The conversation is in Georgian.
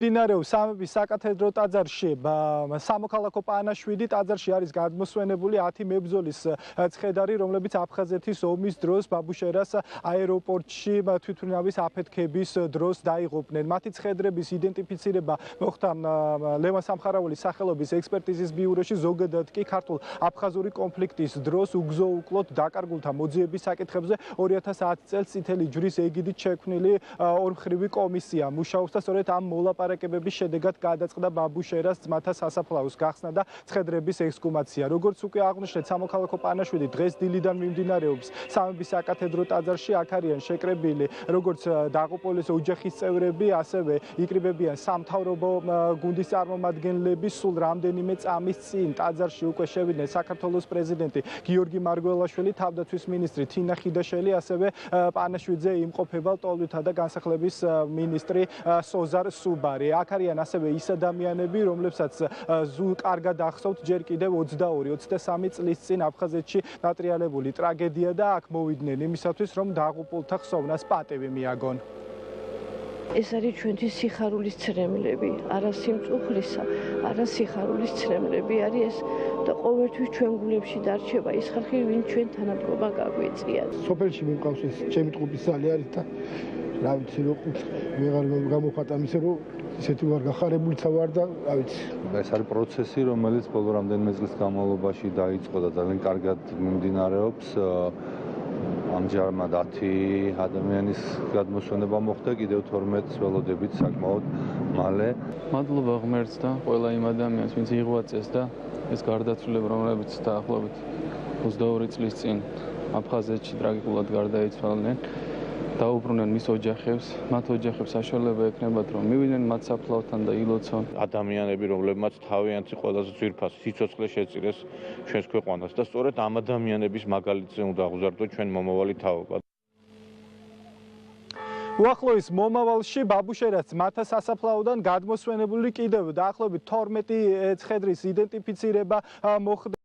დინარევ სამების საკათედრო ტაძარში სამოქალაქო პანაშვიდი ტაძარში არის გადმოსვენებული 10 მებრძოლის ცხედარი, რომლებიც აფხაზეთის ომის დროს ბაბუშერას აეროპორტში თვითმფრინავის აფეთქების დროს დაიღუპნენ. მათი ცხედრების იდენტიფიცირება მოხდა ლევან სამხარაულის სახელობის ექსპერტიზის ბიუროში, ზოგადად კი ქართულ აფხაზური კონფლიქტის დროს უგზო-უკლოდ დაკარგულთა მოძიების საკითხებზე 2010 წელს წითელი ჯვრის ეგიდით შექმნილი ორმხრივი კომისია მუშაობს და სწორედ ამ მოლაპარაკებების შედეგად გადაწყდა ბაბუშერას ძმათა სასაფლაოს გახსნა და ცხედრების ექსჰუმაცია. როგორც უკვე აღნიშნეთ, სამოქალაქო პანაშვიდი დღეს დილიდან მიმდინარეობს სამების საკათედრო ტაძარში. აქ არიან შეკრებილი როგორც დაღუპულის ოჯახის წევრები, ასევე იკრიბებიან სამთავრობო გუნდის წარმომადგენლები. სულ რამდენიმე წამის წინ ტაძარში უკვე შევიდნენ საქართველოს პრეზიდენტი გიორგი მარგველაშვილი, თავდაცვის მინისტრი თინა ხიდაშელი, ასევე პანაშვიდზე იმყოფება ლტოლვილთა და განსახლების მინისტრი სოზარ სუბარი. აქ არიან ასევე ის ადამიანები, რომლებსაც კარგად ახსოვთ ჯერ კიდევ 22-23 წლის წინ აფხაზეთში დატრიალებული ტრაგედია და აქ მოვიდნენ იმისათვის, რომ დაღუპულთა ხსოვნას პატივი მიაგონ. ეს არის ჩვენთვის სიხარულის ცრემლები, არა სიმწუხრისა, არა სიხარულის ცრემლები არის ეს და ყოველთვის ჩვენ გულებში დარჩება ის ხალხი, ვინ ჩვენ თანამდებობა გაგვეწია. სოფელში მიმყავს ეს ჩემი ტყუპის სალი არის და რა ვიცი რომ ვეღარ გამოხატა მისე რომ ისეთი ვარ გახარებულიც ვარ და რა ვიცი. ეს არის პროცესი, რომელიც ბოლო რამდენიმე წლის განმავლობაში დაიწყო და ძალიან კარგად მიმდინარეობს. ამჟამად 10 ადამიანის გადმოსვენება მოხდა, კიდევ 12-ს ველოდებით საკმაოდ მალე. მადლობა ღმერთს და ყველა იმ ადამიანს, ვინც იღვაწეს და ეს გარდაცვლილება, რომლებიც დაახლოებით 22 წლის წინ აფხაზეთში ტრაგიკულად გარდაიცვალნენ, დაუბრუნდნენ მის ოჯახებს, მათ ოჯახებს საშუალება ექნებათ, რომ მივიდნენ მათ საფლავთან და ილოცონ. ადამიანები, რომლებმაც თავიანთი ყველაზე ძვირფას სიცოცხლე შეწირეს ჩვენს ქვეყანას და სწორედ ამ ადამიანების მაგალითზე უნდა აღზარდოთ ჩვენ მომავალი თაობა. უახლოეს მომავალში ბაბუშერას ძმათა სასაფლაოდან გადმოსვენებული კიდევ დაახლოებით 12 ცხედრის იდენტიფიცირება მოხდა.